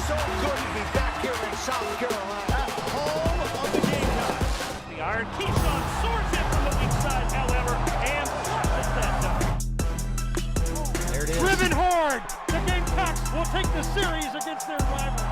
so good to be back here in South Carolina, at home of the Gamecocks. The iron Keyshawn swords in from the weak side, however, and is that done? There it is. Driven hard, the Gamecocks will take the series against their rival.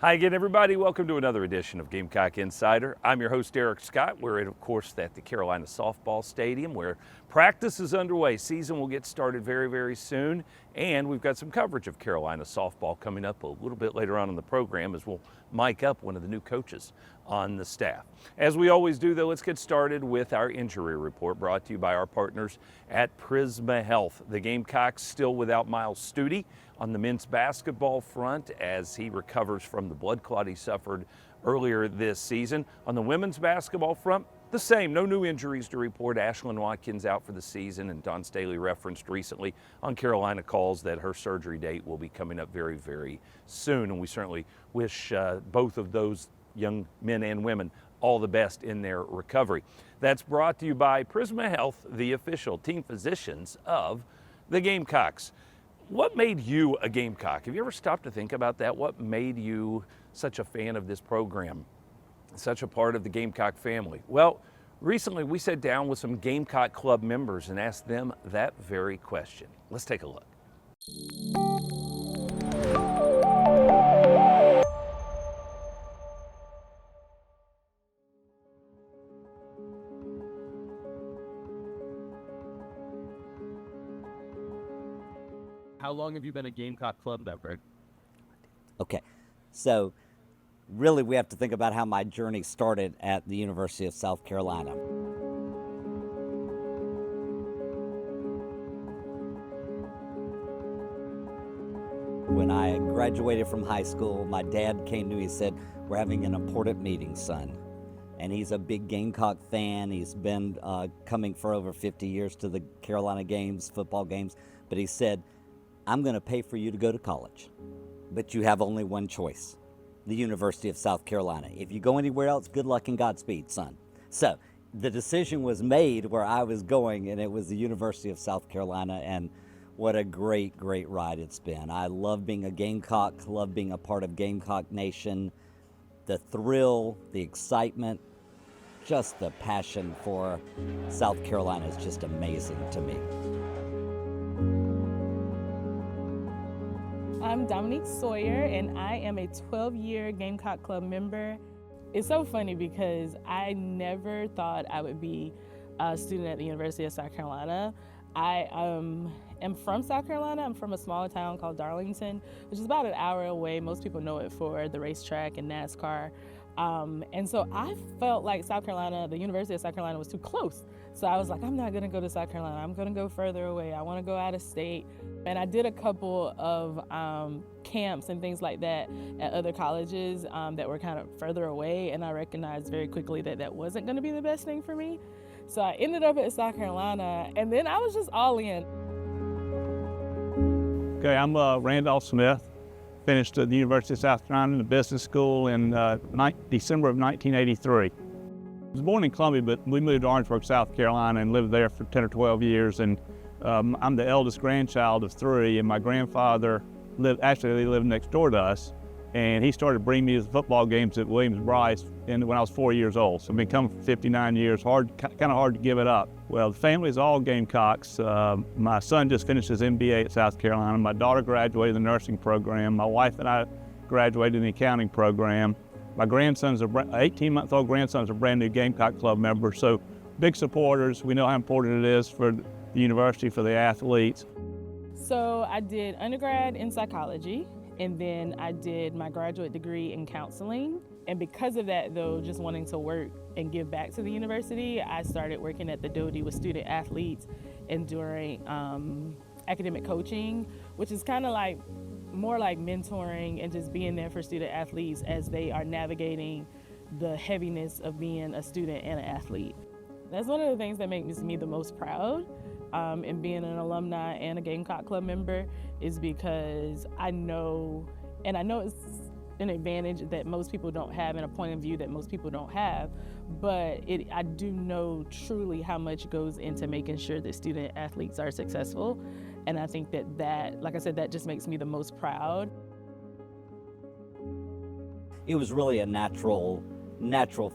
Hi again, everybody. Welcome to another edition of Gamecock Insider. I'm your host, Eric Scott. We're, of course, at the Carolina Softball Stadium where practice is underway. Season will get started very, very soon. And we've got some coverage of Carolina softball coming up a little bit later on in the program as we'll mic up one of the new coaches on the staff. As we always do, though, let's get started with our injury report brought to you by our partners at Prisma Health. The Gamecocks still without Miles Studi on the men's basketball front as he recovers from the blood clot he suffered earlier this season. On the women's basketball front, the same, no new injuries to report. Ashlyn Watkins out for the season, and Dawn Staley referenced recently on Carolina Calls that her surgery date will be coming up very, very soon, and we certainly wish both of those young men and women all the best in their recovery. That's brought to you by Prisma Health, the official team physicians of the Gamecocks. What made you a Gamecock? Have you ever stopped to think about that? What made you such a fan of this program, such a part of the Gamecock family? Well, recently we sat down with some Gamecock Club members and asked them that very question. Let's take a look. How long have you been a Gamecock Club member? Okay, so really we have to think about how my journey started at the University of South Carolina. When I graduated from high school, my dad came to me and said, "We're having an important meeting, son." And he's a big Gamecock fan. He's been coming for over 50 years to the Carolina games, football games. But he said, "I'm going to pay for you to go to college, but you have only one choice, the University of South Carolina. If you go anywhere else, good luck and Godspeed, son." So the decision was made where I was going, and it was the University of South Carolina, and what a great, great ride it's been. I love being a Gamecock, love being a part of Gamecock Nation. The thrill, the excitement, just the passion for South Carolina is just amazing to me. I'm Dominique Sawyer, and I am a 12-year Gamecock Club member. It's so funny because I never thought I would be a student at the University of South Carolina. I am from South Carolina. I'm from a small town called Darlington, which is about an hour away. Most people know it for the racetrack and NASCAR. And so I felt like South Carolina, the University of South Carolina, was too close. So I was like, I'm not gonna go to South Carolina. I'm gonna go further away. I wanna go out of state. And I did a couple of camps and things like that at other colleges that were kind of further away. And I recognized very quickly that that wasn't gonna be the best thing for me. So I ended up at South Carolina, and then I was just all in. Okay, I'm Randolph Smith. Finished at the University of South Carolina in the business school in December of 1983. I was born in Columbia, but we moved to Orangeburg, South Carolina, and lived there for 10 or 12 years. And I'm the eldest grandchild of three, and my grandfather lived next door to us. And he started bringing me to the football games at Williams-Brice when I was 4 years old. So I've been coming for 59 years, kind of hard to give it up. Well, the family is all Gamecocks. My son just finished his MBA at South Carolina. My daughter graduated the nursing program. My wife and I graduated in the accounting program. My 18-month-old grandson's a brand new Gamecock Club member. So big supporters. We know how important it is for the university, for the athletes. So I did undergrad in psychology, and then I did my graduate degree in counseling. And because of that, though, just wanting to work and give back to the university, I started working at the Doty with student athletes and doing academic coaching, which is kind of like more like mentoring and just being there for student athletes as they are navigating the heaviness of being a student and an athlete. That's one of the things that makes me the most proud in being an alumni and a Gamecock Club member, is because I know it's an advantage that most people don't have and a point of view that most people don't have, but I do know truly how much goes into making sure that student athletes are successful. And I think that, like I said, that just makes me the most proud. It was really a natural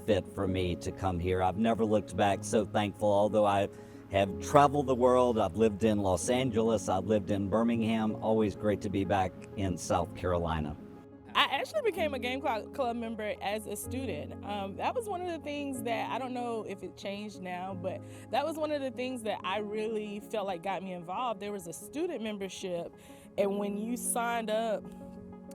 fit for me to come here. I've never looked back so thankful, although I have traveled the world. I've lived in Los Angeles, I've lived in Birmingham. Always great to be back in South Carolina. I actually became a Gamecock club member as a student. That was one of the things that, I don't know if it changed now, but that was one of the things that I really felt like got me involved. There was a student membership, and when you signed up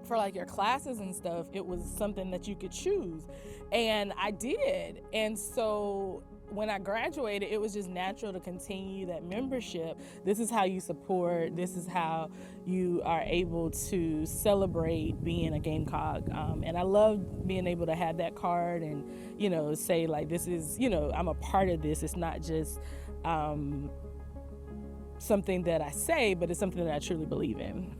for like your classes and stuff, it was something that you could choose. And I did. And so when I graduated, it was just natural to continue that membership. This is how you support, this is how you are able to celebrate being a Gamecock. And I love being able to have that card and, you know, say like, this is, you know, I'm a part of this. It's not just something that I say, but it's something that I truly believe in.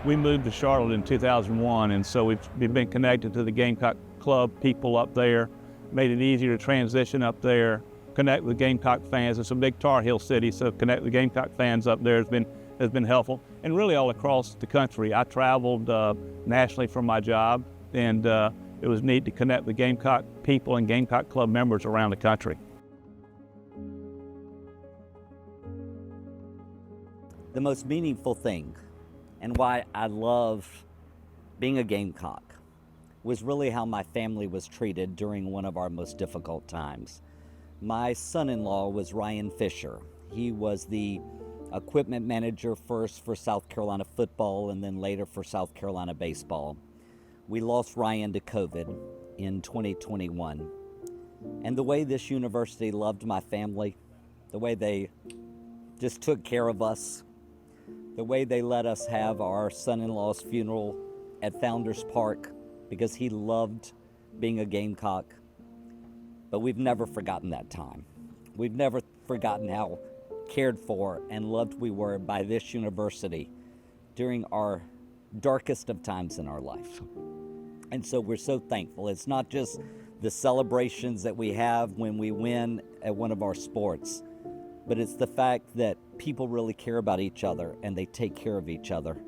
We moved to Charlotte in 2001, and so we've been connected to the Gamecock Club people up there, made it easier to transition up there, connect with Gamecock fans. It's a big Tar Heel city, so connect with Gamecock fans up there has been helpful, and really all across the country. I traveled nationally for my job, and it was neat to connect with Gamecock people and Gamecock Club members around the country. The most meaningful thing, and why I love being a Gamecock, was really how my family was treated during one of our most difficult times. My son-in-law was Ryan Fisher. He was the equipment manager first for South Carolina football and then later for South Carolina baseball. We lost Ryan to COVID in 2021. And the way this university loved my family, the way they just took care of us, the way they let us have our son-in-law's funeral at Founders Park because he loved being a Gamecock. But we've never forgotten that time. We've never forgotten how cared for and loved we were by this university during our darkest of times in our life. And so we're so thankful. It's not just the celebrations that we have when we win at one of our sports, but it's the fact that people really care about each other and they take care of each other.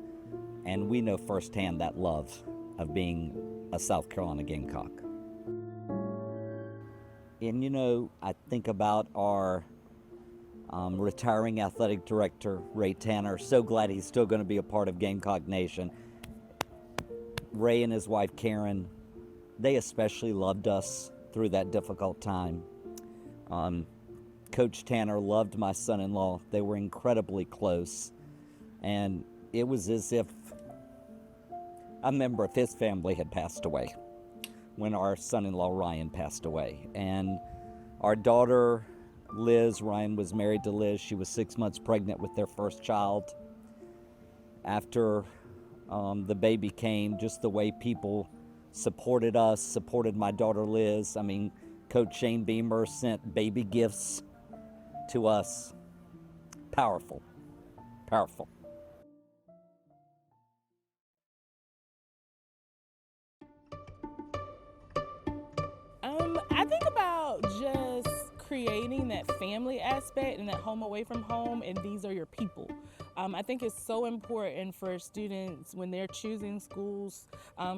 And we know firsthand that love of being a South Carolina Gamecock. And you know, I think about our retiring athletic director, Ray Tanner. So glad he's still going to be a part of Gamecock Nation. Ray and his wife, Karen, they especially loved us through that difficult time. Coach Tanner loved my son-in-law. They were incredibly close. And it was as if a member of his family had passed away when our son-in-law Ryan passed away. And our daughter, Liz, Ryan was married to Liz. She was 6 months pregnant with their first child. After the baby came, just the way people supported us, supported my daughter Liz. I mean, Coach Shane Beamer sent baby gifts to us. Powerful, powerful. I think about just creating that family aspect and that home away from home, and these are your people. I think it's so important for students when they're choosing schools,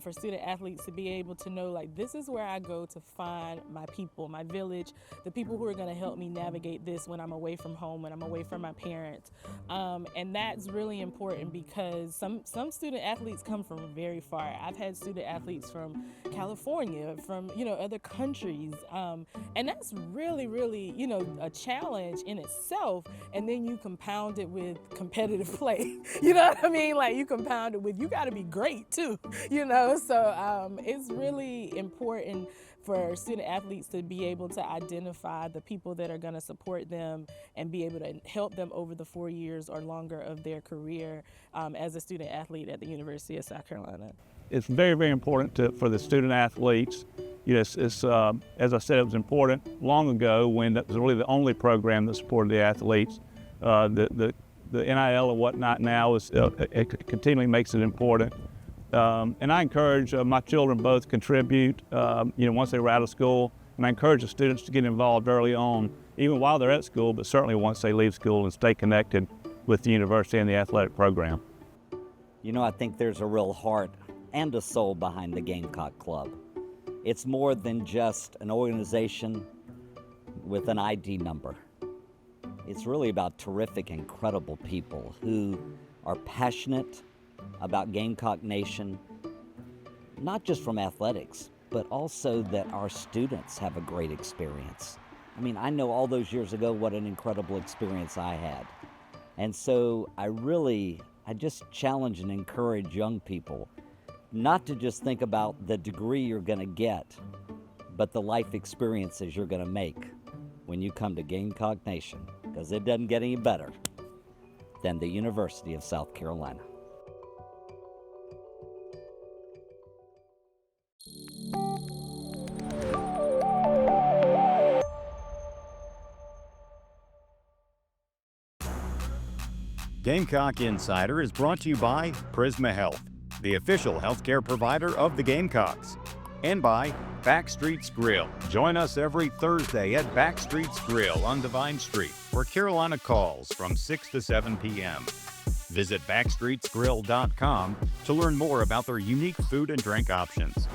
for student athletes to be able to know, like, this is where I go to find my people, my village, the people who are going to help me navigate this when I'm away from home, when I'm away from my parents. And that's really important because some student athletes come from very far. I've had student athletes from California, from, you know, other countries. And that's really, really, you know, a challenge in itself. And then you compound it with competitive play. You know what I mean? Like, you compound it with, you got to be great too, you know? So it's really important for student athletes to be able to identify the people that are going to support them and be able to help them over the 4 years or longer of their career as a student athlete at the University of South Carolina. It's very, very important for the student athletes. You know, it's as I said, it was important long ago when that was really the only program that supported the athletes. The the NIL and whatnot now is it continually makes it important. And I encourage my children both contribute, once they were out of school, and I encourage the students to get involved early on, even while they're at school, but certainly once they leave school, and stay connected with the university and the athletic program. I think there's a real heart and a soul behind the Gamecock Club. It's more than just an organization with an ID number. It's really about terrific, incredible people who are passionate about Gamecock Nation, not just from athletics, but also that our students have a great experience. I mean, I know all those years ago what an incredible experience I had. And so I just challenge and encourage young people not to just think about the degree you're going to get, but the life experiences you're going to make when you come to Gamecock Nation, because it doesn't get any better than the University of South Carolina. Gamecock Insider is brought to you by Prisma Health, the official healthcare provider of the Gamecocks, and by Backstreet's Grill. Join us every Thursday at Backstreet's Grill on Divine Street, where Carolina calls from 6 to 7 p.m. Visit backstreetsgrill.com to learn more about their unique food and drink options.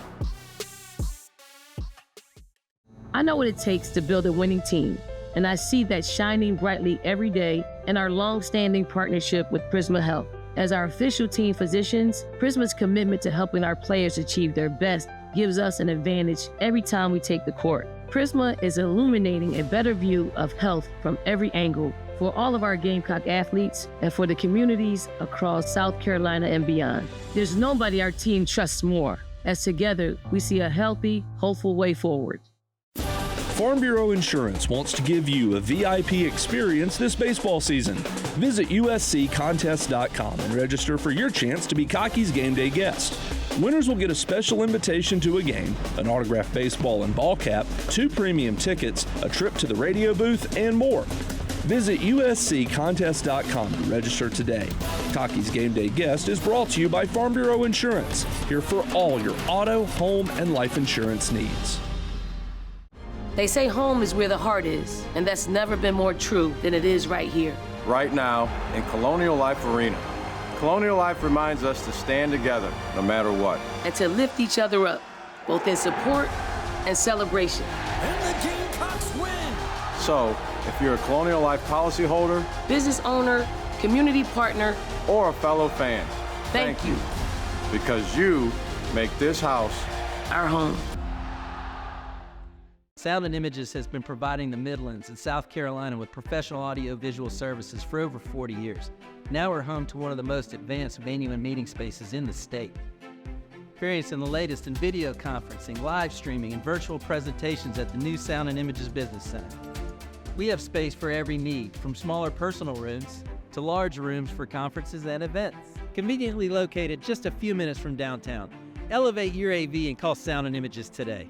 I know what it takes to build a winning team, and I see that shining brightly every day in our long-standing partnership with Prisma Health. As our official team physicians, Prisma's commitment to helping our players achieve their best gives us an advantage every time we take the court. Prisma is illuminating a better view of health from every angle for all of our Gamecock athletes and for the communities across South Carolina and beyond. There's nobody our team trusts more, as together we see a healthy, hopeful way forward. Farm Bureau Insurance wants to give you a VIP experience this baseball season. Visit usccontest.com and register for your chance to be Cocky's game day guest. Winners will get a special invitation to a game, an autographed baseball and ball cap, 2 premium tickets, a trip to the radio booth, and more. Visit usccontest.com to register today. Cocky's Game Day Guest is brought to you by Farm Bureau Insurance, here for all your auto, home, and life insurance needs. They say home is where the heart is, and that's never been more true than it is right here. Right now, in Colonial Life Arena. Colonial Life reminds us to stand together, no matter what. And to lift each other up, both in support and celebration. And the Gamecocks win! So, if you're a Colonial Life policyholder, business owner, community partner, or a fellow fan, thank you. Because you make this house our home. Sound and Images has been providing the Midlands and South Carolina with professional audio-visual services for over 40 years. Now we're home to one of the most advanced venue and meeting spaces in the state. Experiencing the latest in video conferencing, live streaming, and virtual presentations at the new Sound and Images Business Center. We have space for every need, from smaller personal rooms to large rooms for conferences and events. Conveniently located just a few minutes from downtown. Elevate your AV and call Sound and Images today.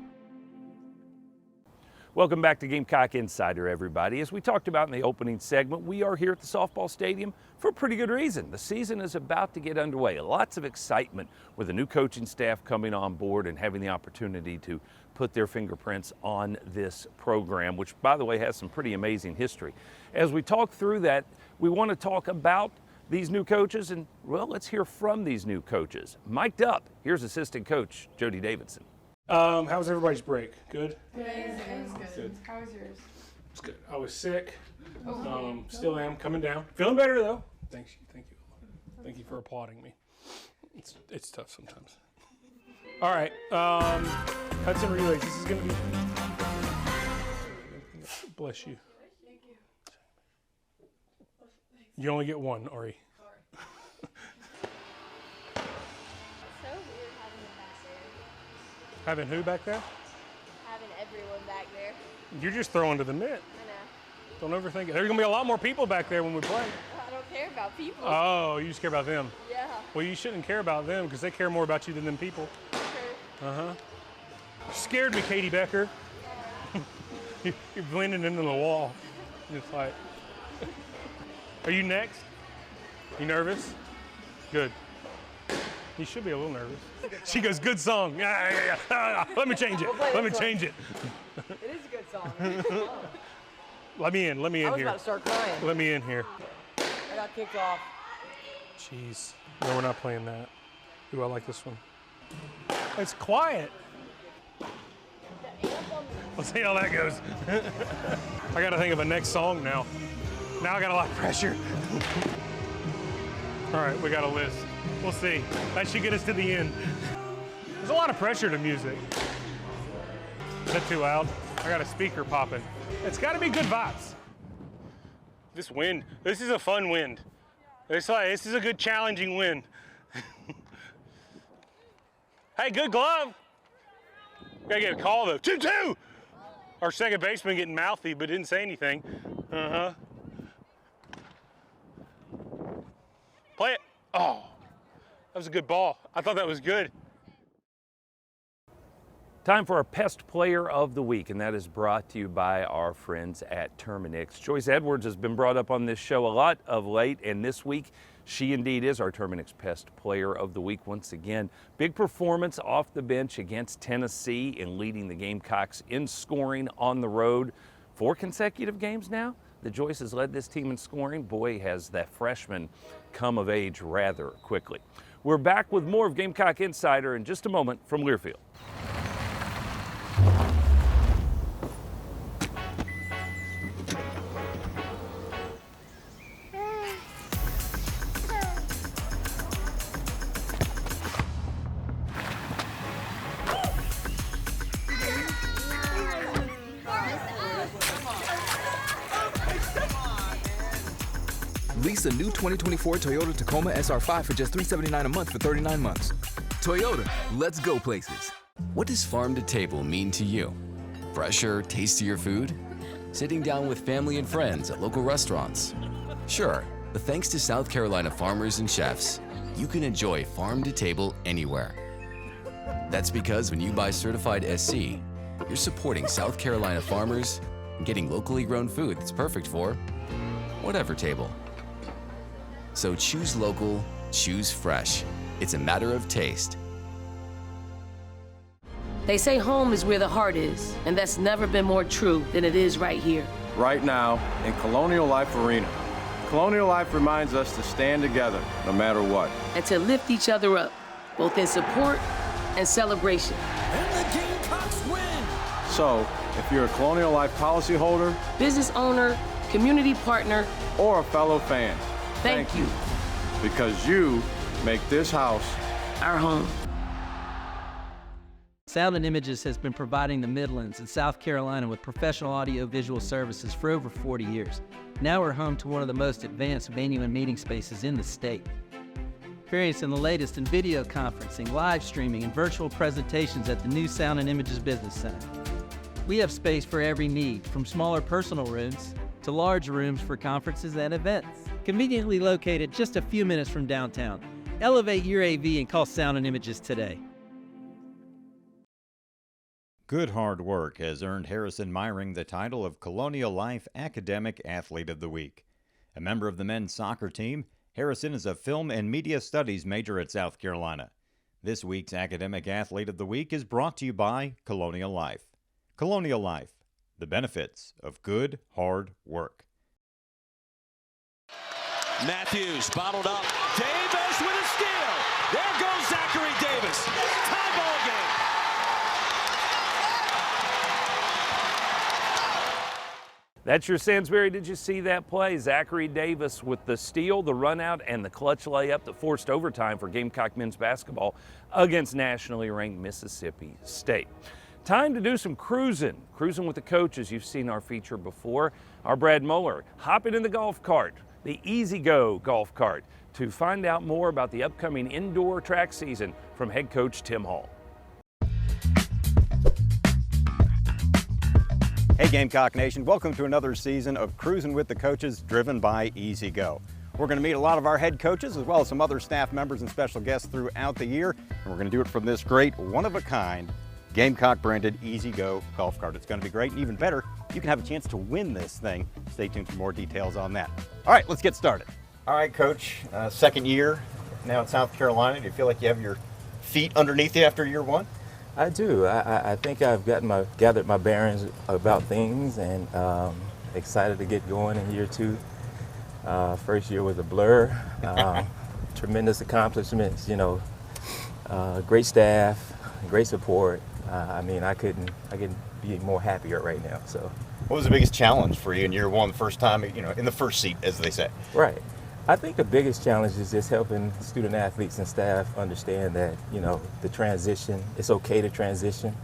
Welcome back to Gamecock Insider, everybody. As we talked about in the opening segment, we are here at the softball stadium for a pretty good reason. The season is about to get underway. Lots of excitement with the new coaching staff coming on board and having the opportunity to put their fingerprints on this program, which, by the way, has some pretty amazing history. As we talk through that, we want to talk about these new coaches, and, well, let's hear from these new coaches. Mic'd up, here's assistant coach Jody Davidson. How was everybody's break? Good? Good. It was good. How was yours? It was good. I was sick. Still am, coming down. Feeling better though. Thank you. Thank you for applauding me. It's tough sometimes. All right. Hudson relays. This is going to be. Bless you. Thank you. You only get one, Ari. Having who back there? Having everyone back there. You're just throwing to the net. I know. Don't overthink it. There's going to be a lot more people back there when we play. I don't care about people. Oh, you just care about them? Yeah. Well, you shouldn't care about them because they care more about you than them people. Sure. Uh-huh. You scared me, Katie Becker. You're blending into the wall. It's like, are you next? You nervous? Good. You should be a little nervous. She goes, good song. Yeah. Let me change it. Let me change it. It is a good song. Let me in I was here. about to start crying. Let me in here. I got kicked off. Jeez. No, we're not playing that. Ooh, I like this one. It's quiet. We'll see how that goes. I got to think of a next song now. Now I got a lot of pressure. All right, we got a list. We'll see. That should get us to the end. There's a lot of pressure to music. Is that too loud? I got a speaker popping. It's got to be good vibes. This wind, this is a fun wind. This is a good challenging wind. Hey, good glove. Gotta get a call though. 2-2. Our second baseman getting mouthy but didn't say anything. Play it. Oh, that was a good ball. I thought that was good. Time for our Pest Player of the Week, and that is brought to you by our friends at Terminix. Joyce Edwards has been brought up on this show a lot of late, and this week she indeed is our Terminix Pest Player of the Week once again. Big performance off the bench against Tennessee in leading the Gamecocks in scoring on the road. 4 consecutive games now that Joyce has led this team in scoring. Boy, has that freshman come of age rather quickly. We're back with more of Gamecock Insider in just a moment from Learfield. Lease a new 2024 Toyota Tacoma SR5 for just $379 a month for 39 months. Toyota, let's go places. What does farm to table mean to you? Fresher, tastier food? Sitting down with family and friends at local restaurants? Sure, but thanks to South Carolina farmers and chefs, you can enjoy farm to table anywhere. That's because when you buy certified SC, you're supporting South Carolina farmers and getting locally grown food that's perfect for whatever table. So choose local, choose fresh. It's a matter of taste. They say home is where the heart is, and that's never been more true than it is right here. Right now, in Colonial Life Arena. Colonial Life reminds us to stand together, no matter what. And to lift each other up, both in support and celebration. And the Gamecocks win! So, if you're a Colonial Life policyholder, business owner, community partner, or a fellow fan, thank you. Because you make this house our home. Sound and Images has been providing the Midlands and South Carolina with professional audio-visual services for over 40 years. Now we're home to one of the most advanced venue and meeting spaces in the state. Experiencing the latest in video conferencing, live streaming, and virtual presentations at the new Sound and Images Business Center. We have space for every need, from smaller personal rooms to large rooms for conferences and events. Conveniently located just a few minutes from downtown. Elevate your AV and call Sound and Images today. Good hard work has earned Harrison Myring the title of Colonial Life Academic Athlete of the Week. A member of the men's soccer team, Harrison is a film and media studies major at South Carolina. This week's Academic Athlete of the Week is brought to you by Colonial Life. Colonial Life, the benefits of good hard work. Matthews bottled up. Davis with a steal. There goes Zachary Davis. Tie ball game. That's your Sansbury. Did you see that play? Zachary Davis with the steal, the run out, and the clutch layup that forced overtime for Gamecock men's basketball against nationally ranked Mississippi State. Time to do some cruising with the coaches. You've seen our feature before. Our Brad Mueller hopping in the golf cart, the Easy Go golf cart, to find out more about the upcoming indoor track season from head coach Tim Hall. Hey Gamecock Nation, welcome to another season of Cruising with the Coaches driven by Easy Go. We're going to meet a lot of our head coaches as well as some other staff members and special guests throughout the year, and we're going to do it from this great one-of-a-kind Gamecock branded Easy Go golf cart. It's going to be great, and even better, you can have a chance to win this thing. Stay tuned for more details on that. All right, let's get started. All right, Coach. Second year now at South Carolina. Do you feel like you have your feet underneath you after year one? I do. I think I've gathered my bearings about things, and excited to get going in year two. First year was a blur. Tremendous accomplishments. Great staff, great support. I couldn't be more happier right now. So, what was the biggest challenge for you in year one, the first time, in the first seat, as they say? Right. I think the biggest challenge is just helping student athletes and staff understand that, the transition, it's okay to transition.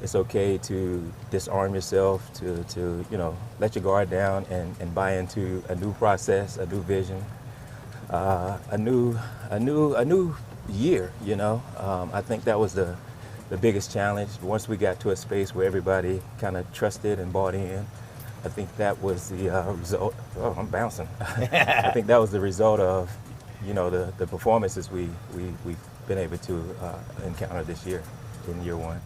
It's okay to disarm yourself, to let your guard down and buy into a new process, a new vision, a new year, I think that was the biggest challenge. Once we got to a space where everybody kind of trusted and bought in, I think that was the result. Oh, I'm bouncing. I think that was the result of, the performances we've been able to encounter this year in year one.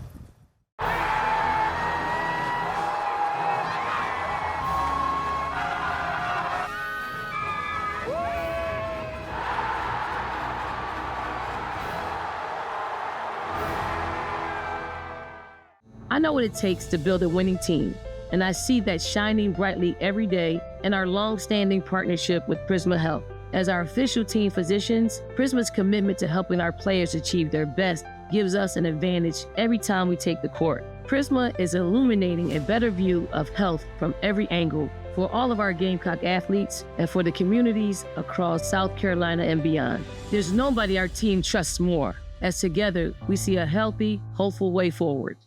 I know what it takes to build a winning team, and I see that shining brightly every day in our long-standing partnership with Prisma Health. As our official team physicians, Prisma's commitment to helping our players achieve their best gives us an advantage every time we take the court. Prisma is illuminating a better view of health from every angle for all of our Gamecock athletes and for the communities across South Carolina and beyond. There's nobody our team trusts more, as together we see a healthy, hopeful way forward.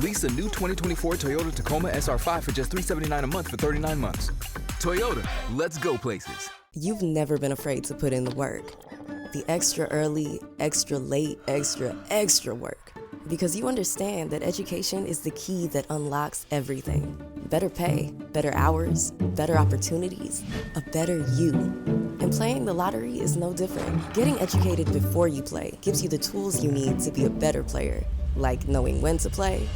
Lease a new 2024 Toyota Tacoma SR5 for just $379 a month for 39 months. Toyota, let's go places. You've never been afraid to put in the work. The extra early, extra late, extra work. Because you understand that education is the key that unlocks everything. Better pay, better hours, better opportunities, a better you. And playing the lottery is no different. Getting educated before you play gives you the tools you need to be a better player. Like knowing when to play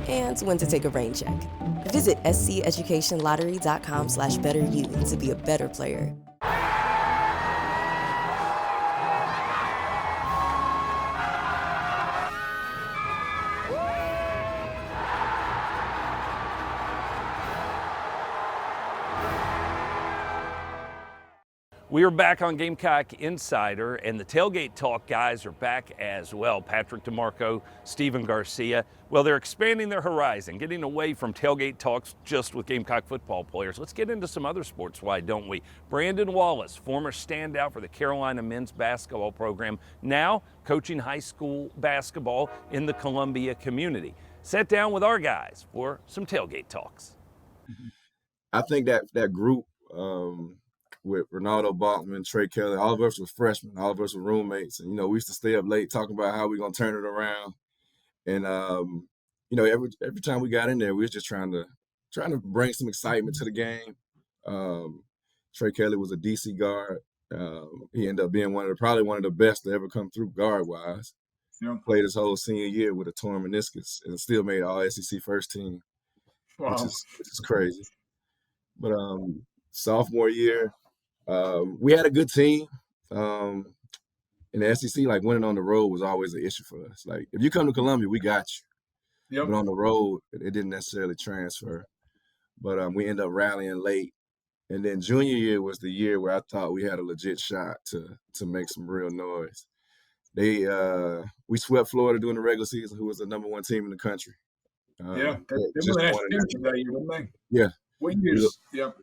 and when to take a rain check. Visit sceducationlottery.com/betteryou to be a better player. We are back on Gamecock Insider, and the Tailgate Talk guys are back as well. Patrick DeMarco, Steven Garcia. Well, they're expanding their horizon, getting away from Tailgate Talks just with Gamecock football players. Let's get into some other sports, why don't we? Brandon Wallace, former standout for the Carolina men's basketball program, now coaching high school basketball in the Columbia community. Sat down with our guys for some Tailgate Talks. I think that group, with Ronaldo Bachman, Trey Kelly, all of us were freshmen, all of us were roommates. And, we used to stay up late talking about how we're going to turn it around. And, every time we got in there, we was just trying to bring some excitement to the game. Trey Kelly was a DC guard. He ended up being probably one of the best to ever come through guard-wise. Yeah. Played his whole senior year with a torn meniscus and still made all SEC first team, Wow. which is crazy. But sophomore year, we had a good team. In the SEC, like winning on the road was always an issue for us. Like if you come to Columbia, we got you. Yep. But on the road, it didn't necessarily transfer. But we ended up rallying late. And then junior year was the year where I thought we had a legit shot to make some real noise. We swept Florida during the regular season, who was the number one team in the country. They were just national wanted- champions that year, weren't they? Yeah. What years? Yep.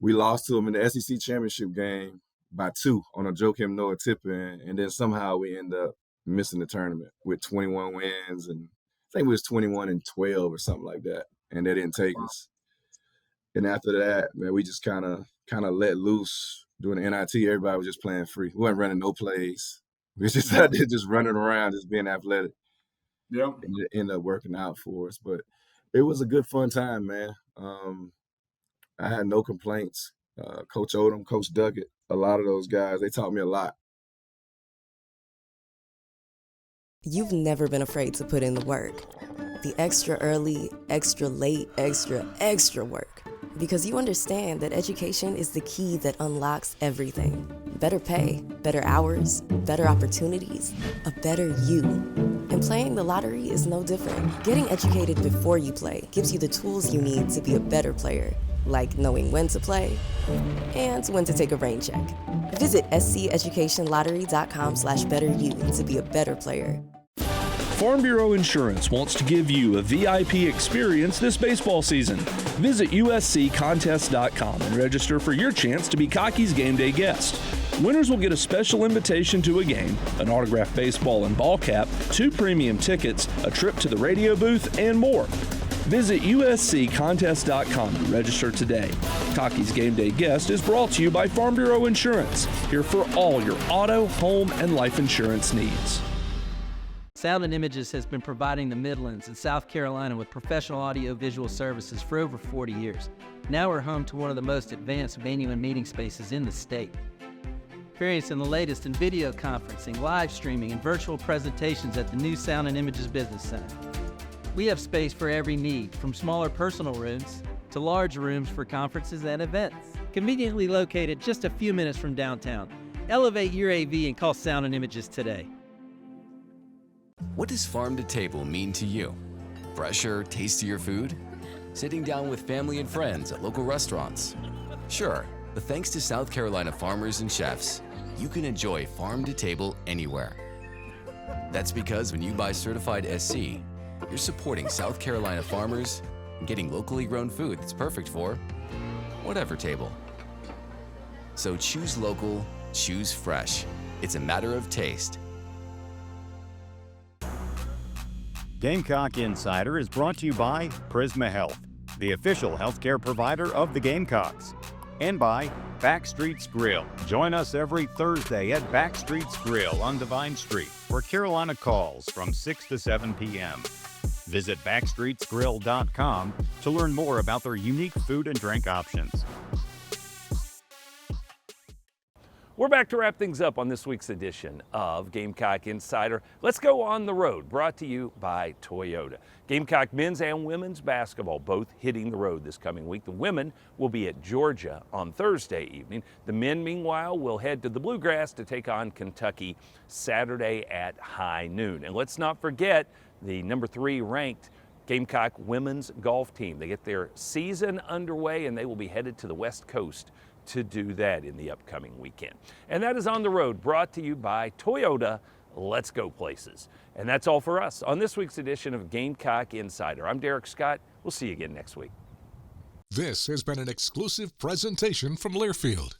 We lost to them in the SEC championship game by 2 on a Joakim Noah tip-in, and then somehow we end up missing the tournament with 21 wins, and I think it was 21-12 or something like that, and they didn't take us. And after that, man, we just kind of let loose during the NIT. Everybody was just playing free. We weren't running no plays. We was just out there just running around, just being athletic. Yep. And it ended up working out for us. But it was a good, fun time, man. I had no complaints. Coach Odom, Coach Duckett, a lot of those guys, they taught me a lot. You've never been afraid to put in the work. The extra early, extra late, extra work. Because you understand that education is the key that unlocks everything. Better pay, better hours, better opportunities, a better you. And playing the lottery is no different. Getting educated before you play gives you the tools you need to be a better player. Like knowing when to play and when to take a rain check. Visit sceducationlottery.com/betteryou to be a better player. Farm Bureau Insurance wants to give you a VIP experience this baseball season. Visit usccontest.com and register for your chance to be Cocky's game day guest. Winners will get a special invitation to a game, an autographed baseball and ball cap, 2 premium tickets, a trip to the radio booth, and more. Visit usccontest.com to register today. Cocky's Game Day Guest is brought to you by Farm Bureau Insurance, here for all your auto, home, and life insurance needs. Sound and Images has been providing the Midlands and South Carolina with professional audio-visual services for over 40 years. Now we're home to one of the most advanced venue and meeting spaces in the state. Experiencing the latest in video conferencing, live streaming, and virtual presentations at the new Sound and Images Business Center. We have space for every need, from smaller personal rooms to large rooms for conferences and events. Conveniently located just a few minutes from downtown. Elevate your AV and call Sound and Images today. What does farm to table mean to you? Fresher, tastier food? Sitting down with family and friends at local restaurants? Sure, but thanks to South Carolina farmers and chefs, you can enjoy farm to table anywhere. That's because when you buy certified SC, you're supporting South Carolina farmers and getting locally grown food that's perfect for whatever table. So choose local, choose fresh. It's a matter of taste. Gamecock Insider is brought to you by Prisma Health, the official healthcare provider of the Gamecocks, and by Backstreet's Grill. Join us every Thursday at Backstreet's Grill on Divine Street, where Carolina calls from 6 to 7 p.m. Visit backstreetsgrill.com to learn more about their unique food and drink options. We're back to wrap things up on this week's edition of Gamecock Insider. Let's go on the road, brought to you by Toyota. Gamecock men's and women's basketball both hitting the road this coming week. The women will be at Georgia on Thursday evening. The men, meanwhile, will head to the Bluegrass to take on Kentucky Saturday at high noon. And let's not forget the number 3 ranked Gamecock women's golf team. They get their season underway and they will be headed to the West Coast to do that in the upcoming weekend. And that is On the Road, brought to you by Toyota. Let's go places. And that's all for us on this week's edition of Gamecock Insider. I'm Derek Scott. We'll see you again next week. This has been an exclusive presentation from Learfield.